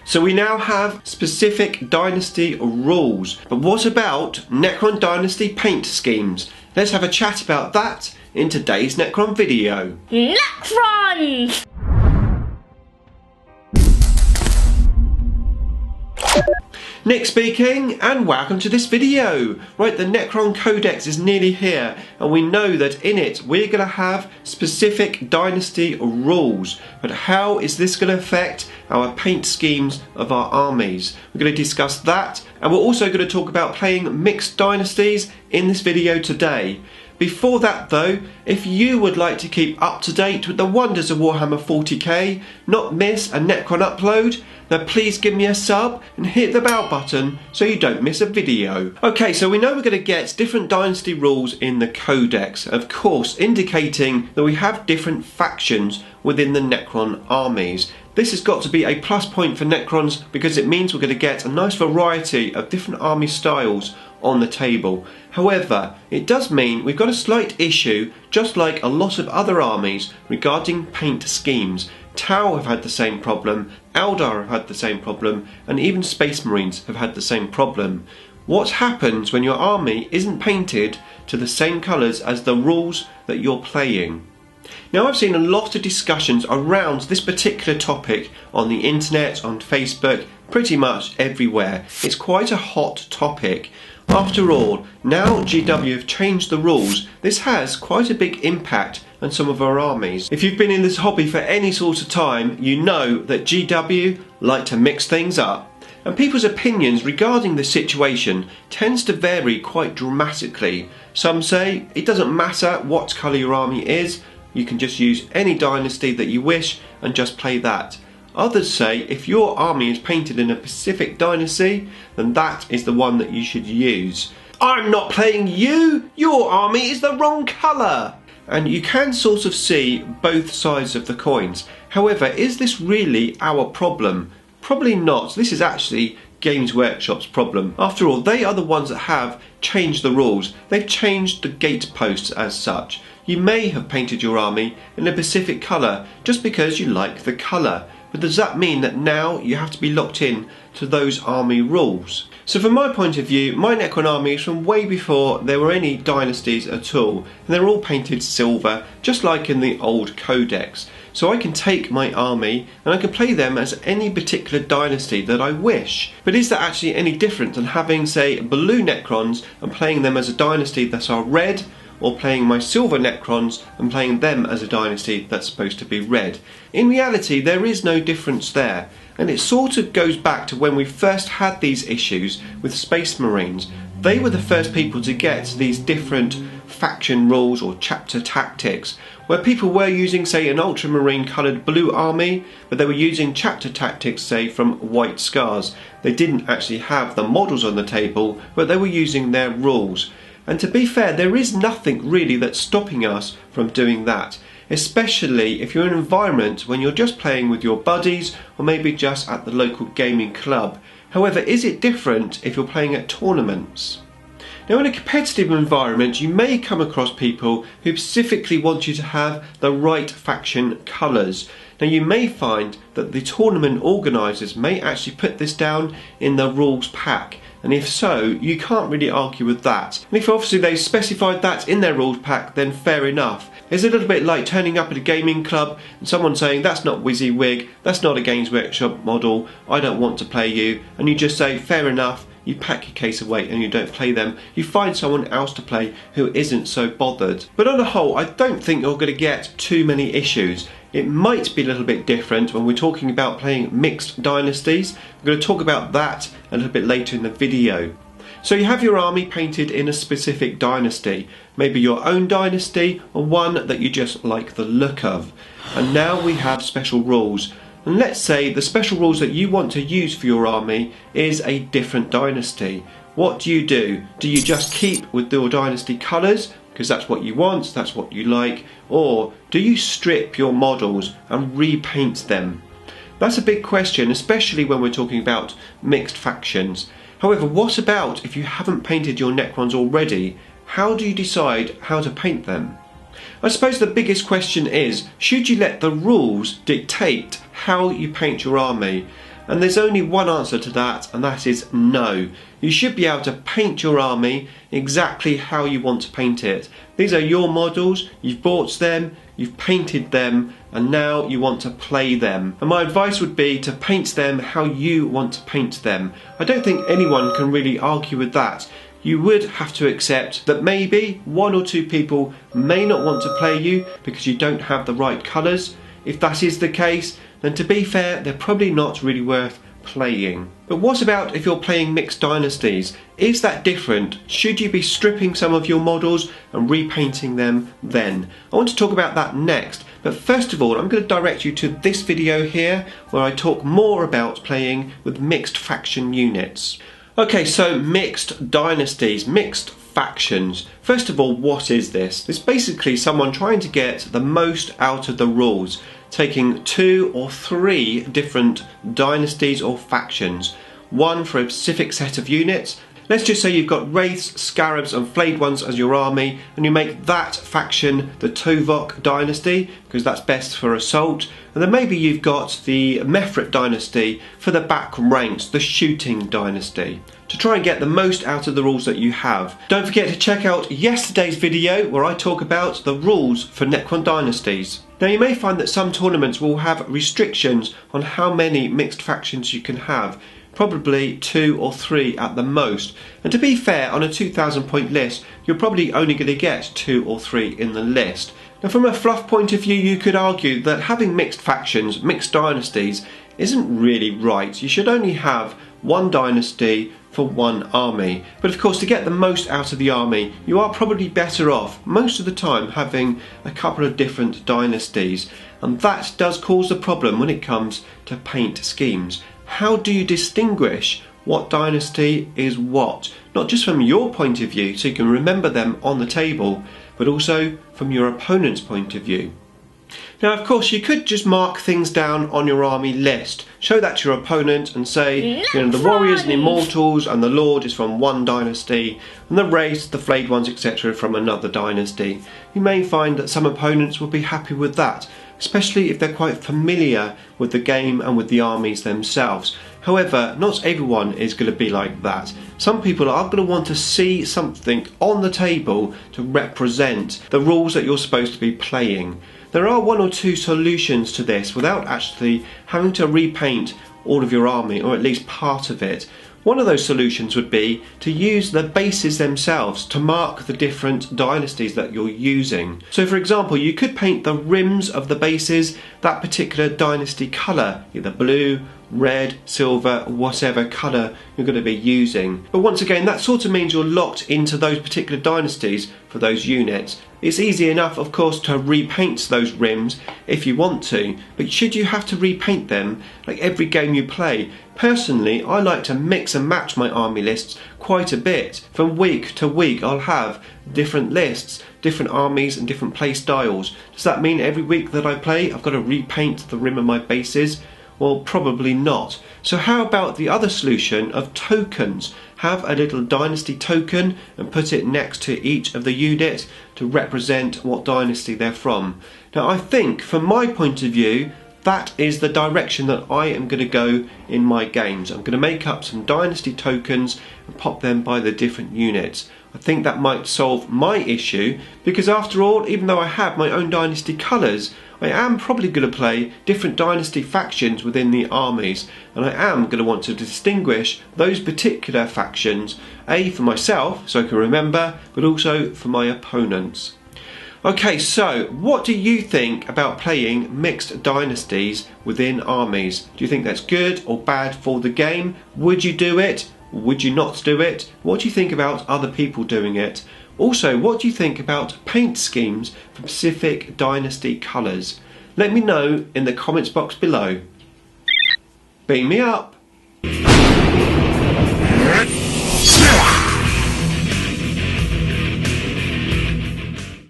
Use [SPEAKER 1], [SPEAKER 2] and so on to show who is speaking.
[SPEAKER 1] So we now have specific dynasty rules. But what about Necron Dynasty Paint Schemes? Let's have a chat about that in today's Necron video.
[SPEAKER 2] Necrons!
[SPEAKER 1] Nick speaking, and welcome to this video. Right, the Necron Codex is nearly here, and we know that in it we're going to have specific dynasty rules. But how is this going to affect our paint schemes of our armies? We're going to discuss that, and we're also going to talk about playing mixed dynasties in this video today. Before that though, if you would like to keep up to date with the wonders of Warhammer 40k, not miss a Necron upload, then please give me a sub and hit the bell button so you don't miss a video. Okay, so we know we're going to get different dynasty rules in the Codex, of course indicating that we have different factions within the Necron armies. This has got to be a plus point for Necrons because it means we're going to get a nice variety of different army styles on the table. However, it does mean we've got a slight issue, just like a lot of other armies, regarding paint schemes. Tau have had the same problem, Eldar have had the same problem, and even Space Marines have had the same problem. What happens when your army isn't painted to the same colours as the rules that you're playing? Now, I've seen a lot of discussions around this particular topic on the internet, on Facebook, pretty much everywhere. It's quite a hot topic. After all, now GW have changed the rules, this has quite a big impact on some of our armies. If you've been in this hobby for any sort of time, you know that GW like to mix things up. And people's opinions regarding the situation tends to vary quite dramatically. Some say it doesn't matter what colour your army is, you can just use any dynasty that you wish and just play that. Others say if your army is painted in a specific dynasty, then that is the one that you should use. I'm not playing you! Your army is the wrong colour! And you can sort of see both sides of the coins. However, is this really our problem? Probably not. This is actually Games Workshop's problem. After all, they are the ones that have changed the rules. They've changed the gateposts as such. You may have painted your army in a specific colour just because you like the colour. But does that mean that now you have to be locked in to those army rules? So from my point of view, my Necron army is from way before there were any dynasties at all. And they're all painted silver, just like in the old Codex. So I can take my army and I can play them as any particular dynasty that I wish. But is that actually any different than having, say, blue Necrons and playing them as a dynasty that are red, or playing my silver Necrons and playing them as a dynasty that's supposed to be red? In reality, there is no difference there, and it sort of goes back to when we first had these issues with Space Marines. They were the first people to get these different faction rules or chapter tactics, where people were using, say, an ultramarine coloured blue army, but they were using chapter tactics, say, from White Scars. They didn't actually have the models on the table, but they were using their rules. And to be fair, there is nothing really that's stopping us from doing that, especially if you're in an environment when you're just playing with your buddies or maybe just at the local gaming club. However, is it different if you're playing at tournaments? Now, in a competitive environment, you may come across people who specifically want you to have the right faction colours. Now, you may find that the tournament organisers may actually put this down in the rules pack. And if so, you can't really argue with that. And if obviously they specified that in their rules pack, then fair enough. It's a little bit like turning up at a gaming club and someone saying, that's not WYSIWYG, that's not a Games Workshop model, I don't want to play you. And you just say, fair enough, you pack your case away and you don't play them. You find someone else to play who isn't so bothered. But on the whole, I don't think you're going to get too many issues. It might be a little bit different when we're talking about playing mixed dynasties. We're going to talk about that a little bit later in the video. So you have your army painted in a specific dynasty, maybe your own dynasty or one that you just like the look of. And now we have special rules. And let's say the special rules that you want to use for your army is a different dynasty. What do? Do you just keep with your dynasty colours, because that's what you want, that's what you like, or do you strip your models and repaint them? That's a big question, especially when we're talking about mixed factions. However, what about if you haven't painted your Necrons already? How do you decide how to paint them? I suppose the biggest question is, should you let the rules dictate how you paint your army? And there's only one answer to that, and that is no. You should be able to paint your army exactly how you want to paint it. These are your models, you've bought them, you've painted them, and now you want to play them. And my advice would be to paint them how you want to paint them. I don't think anyone can really argue with that. You would have to accept that maybe one or two people may not want to play you because you don't have the right colours. If that is the case, then to be fair, they're probably not really worth playing. But what about if you're playing mixed dynasties? Is that different? Should you be stripping some of your models and repainting them then? I want to talk about that next, but first of all I'm going to direct you to this video here where I talk more about playing with mixed faction units. Okay, so mixed dynasties, mixed factions. First of all, what is this? It's basically someone trying to get the most out of the rules, taking 2 or 3 different dynasties or factions, one for a specific set of units. Let's just say you've got Wraiths, Scarabs and Flayed Ones as your army, and you make that faction the Tovok dynasty because that's best for assault, and then maybe you've got the Mefrit dynasty for the back ranks, the shooting dynasty, to try and get the most out of the rules that you have. Don't forget to check out yesterday's video where I talk about the rules for Necron Dynasties. Now you may find that some tournaments will have restrictions on how many mixed factions you can have. Probably 2 or 3 at the most. And to be fair, on a 2,000 point list, you're probably only going to get 2 or 3 in the list. Now from a fluff point of view, you could argue that having mixed factions, mixed dynasties, isn't really right. You should only have one dynasty for one army. But of course, to get the most out of the army, you are probably better off most of the time having a couple of different dynasties. And that does cause a problem when it comes to paint schemes. How do you distinguish what dynasty is what? Not just from your point of view, so you can remember them on the table, but also from your opponent's point of view. Now of course you could just mark things down on your army list, show that to your opponent and say, you know, the warriors and immortals and the lord is from one dynasty and the wraiths, the flayed ones, etc. from another dynasty. You may find that some opponents will be happy with that, especially if they're quite familiar with the game and with the armies themselves. However, not everyone is going to be like that. Some people are going to want to see something on the table to represent the rules that you're supposed to be playing. There are 1 or 2 solutions to this without actually having to repaint all of your army, or at least part of it. One of those solutions would be to use the bases themselves to mark the different dynasties that you're using. So for example, you could paint the rims of the bases that particular dynasty colour, either blue, red, silver, whatever colour you're going to be using. But once again, that sort of means you're locked into those particular dynasties for those units. It's easy enough, of course, to repaint those rims if you want to, but should you have to repaint them like every game you play? Personally, I like to mix and match my army lists quite a bit. From week to week I'll have different lists, different armies and different play styles. Does that mean every week that I play I've got to repaint the rim of my bases? Well, probably not. So how about the other solution of tokens? Have a little dynasty token and put it next to each of the units to represent what dynasty they're from. Now I think, from my point of view, that is the direction that I am going to go in my games. I'm going to make up some dynasty tokens and pop them by the different units. I think that might solve my issue, because after all, even though I have my own dynasty colours, I am probably going to play different dynasty factions within the armies, and I am going to want to distinguish those particular factions, A, for myself so I can remember, but also for my opponents. Okay, so what do you think about playing mixed dynasties within armies? Do you think that's good or bad for the game? Would you do it? Would you not do it? What do you think about other people doing it? Also, what do you think about paint schemes for specific dynasty colours? Let me know in the comments box below. Beam me up!